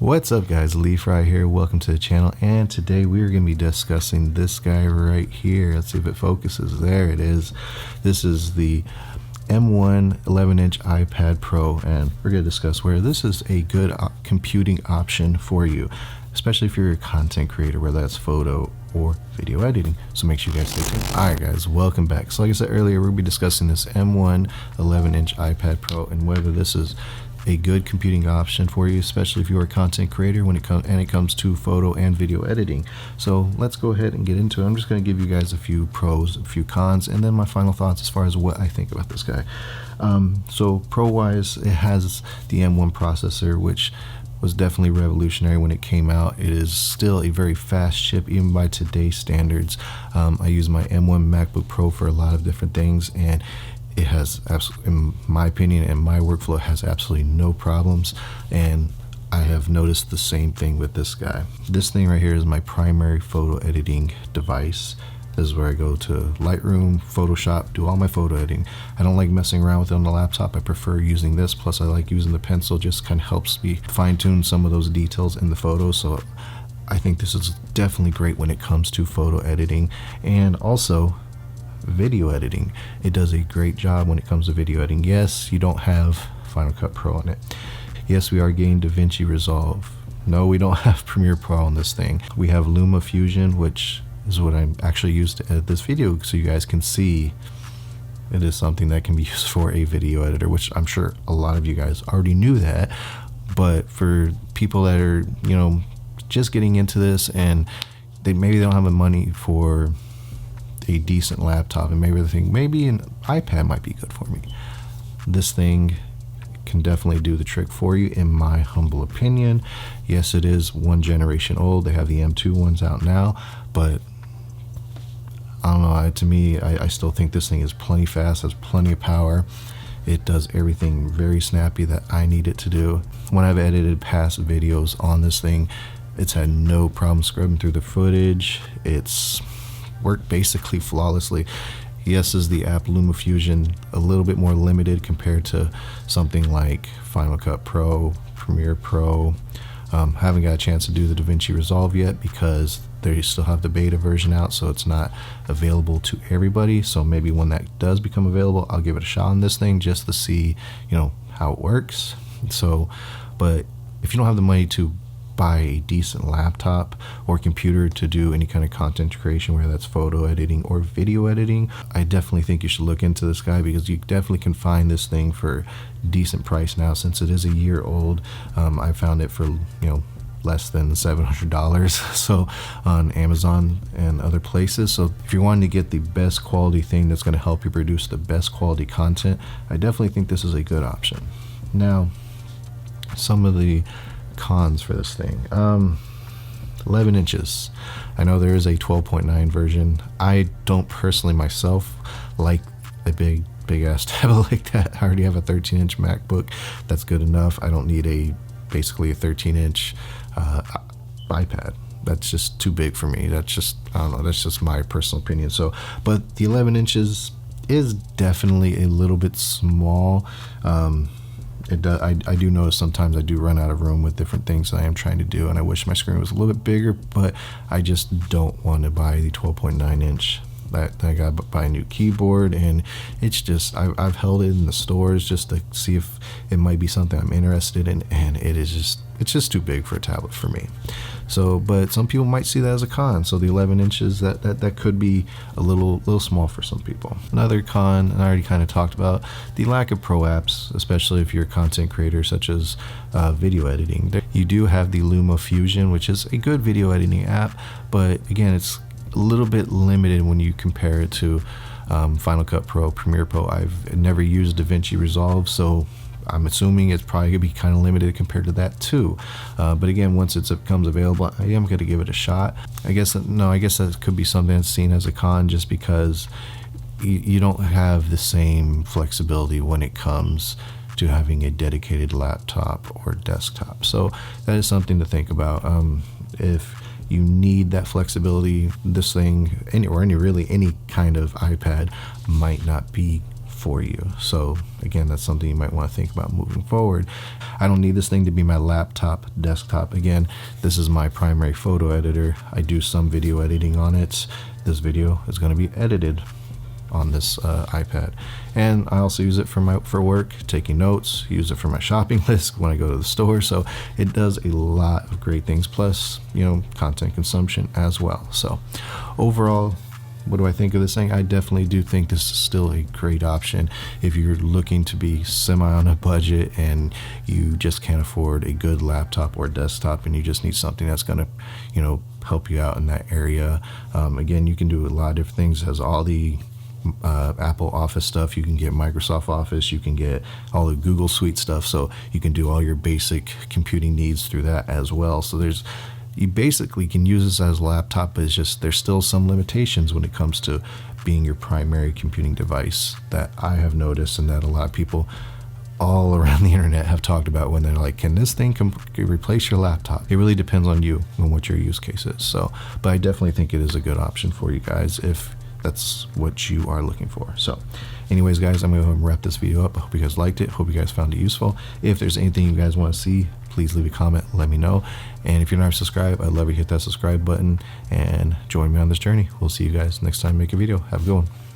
What's up guys, Leaf right here, welcome to the channel, and today we're going to be discussing this guy right here. Let's see if it focuses. There it is. This is the M1 11-inch iPad Pro, and we're going to discuss where this is a good computing option for you, especially if you're a content creator, whether that's photo or video editing. So make sure you guys stay tuned. Alright guys, welcome back. So like I said earlier, we'll be discussing this M1 11-inch iPad Pro and whether this is a good computing option for you, especially if you're a content creator when it comes to photo and video editing. So let's go ahead and get into it. I'm just going to give you guys a few pros, a few cons, and then my final thoughts as far as what I think about this guy. So pro wise, it has the M1 processor, which was definitely revolutionary when it came out. It is still a very fast chip even by today's standards. I use my M1 MacBook Pro for a lot of different things, and it has absolutely, in my opinion and my workflow, has absolutely no problems, and I have noticed the same thing with this guy. This thing right here is my primary photo editing device. This is where I go to Lightroom, Photoshop, do all my photo editing. I don't like messing around with it on the laptop. I prefer using this, plus I like using the pencil. Just kind of helps me fine-tune some of those details in the photos. So I think this is definitely great when it comes to photo editing, and also video editing. It does a great job when it comes to video editing. Yes, you don't have Final Cut Pro on it. Yes, we are getting DaVinci Resolve. No, we don't have Premiere Pro on this thing. We have LumaFusion, which is what I actually used to edit this video, so you guys can see it is something that can be used for a video editor, which I'm sure a lot of you guys already knew that. But for people that are, you know, just getting into this and maybe they don't have the money for a decent laptop, and maybe they think maybe an iPad might be good for me, this thing can definitely do the trick for you, in my humble opinion. Yes, it is one generation old. They have the M2 ones out now, but I don't know, to me, I still think this thing is plenty fast, has plenty of power. It does everything very snappy that I need it to do. When I've edited past videos on this thing, it's had no problem scrubbing through the footage. It's worked basically flawlessly. Yes, is the app LumaFusion a little bit more limited compared to something like Final Cut Pro, Premiere Pro. Haven't got a chance to do the DaVinci Resolve yet because they still have the beta version out, so it's not available to everybody. So maybe when that does become available, I'll give it a shot on this thing just to see, you know, how it works. So, but if you don't have the money to buy a decent laptop or computer to do any kind of content creation, whether that's photo editing or video editing, I definitely think you should look into this guy, because you definitely can find this thing for decent price now, since it is a year old. I found it for, you know, less than $700 so on Amazon and other places. So if you're wanting to get the best quality thing that's going to help you produce the best quality content, I definitely think this is a good option. Now, some of the cons for this thing. 11 inches. I know there is a 12.9 version. I don't personally myself like a big ass tablet like that. I already have a 13-inch MacBook. That's good enough. I don't need basically a 13-inch iPad. That's just too big for me. That's just, I don't know, that's just my personal opinion. So, but the 11 inches is definitely a little bit small. I do notice sometimes I do run out of room with different things that I am trying to do, and I wish my screen was a little bit bigger, but I just don't want to buy the 12.9 inch. I got to buy a new keyboard, and it's just, I've held it in the stores just to see if it might be something I'm interested in, and it's just too big for a tablet for me. So, but some people might see that as a con. So the 11 inches, that could be a little small for some people. Another con, and I already kind of talked about, the lack of pro apps, especially if you're a content creator such as video editing. You do have the LumaFusion, which is a good video editing app, but again, it's a little bit limited when you compare it to Final Cut Pro, Premiere Pro. I've never used DaVinci Resolve, so I'm assuming it's probably gonna be kind of limited compared to that too. But again, once it becomes available, I am gonna give it a shot. I guess that could be something that's seen as a con, just because you don't have the same flexibility when it comes to having a dedicated laptop or desktop. So that is something to think about. If you need that flexibility, this thing, any kind of iPad might not be for you. So again, that's something you might want to think about moving forward. I don't need this thing to be my laptop desktop. Again, this is my primary photo editor. I do some video editing on it. This video is going to be edited on this iPad, and I also use it for work, taking notes, use it for my shopping list when I go to the store. So it does a lot of great things, plus, you know, content consumption as well. So overall, what do I think of this thing? I definitely do think this is still a great option if you're looking to be semi on a budget and you just can't afford a good laptop or desktop, and you just need something that's going to, you know, help you out in that area. Again, you can do a lot of different things. It has all the Apple Office stuff. You can get Microsoft Office, you can get all the Google Suite stuff, so you can do all your basic computing needs through that as well. So you basically can use this as a laptop, but it's just there's still some limitations when it comes to being your primary computing device that I have noticed, and that a lot of people all around the internet have talked about when they're like, can this thing replace your laptop? It really depends on you and what your use case is. So, but I definitely think it is a good option for you guys if that's what you are looking for. So anyways, guys, I'm going to wrap this video up. I hope you guys liked it. Hope you guys found it useful. If there's anything you guys want to see, please leave a comment, let me know. And if you're not subscribed, I'd love you to hit that subscribe button and join me on this journey. We'll see you guys next time I make a video. Have a good one.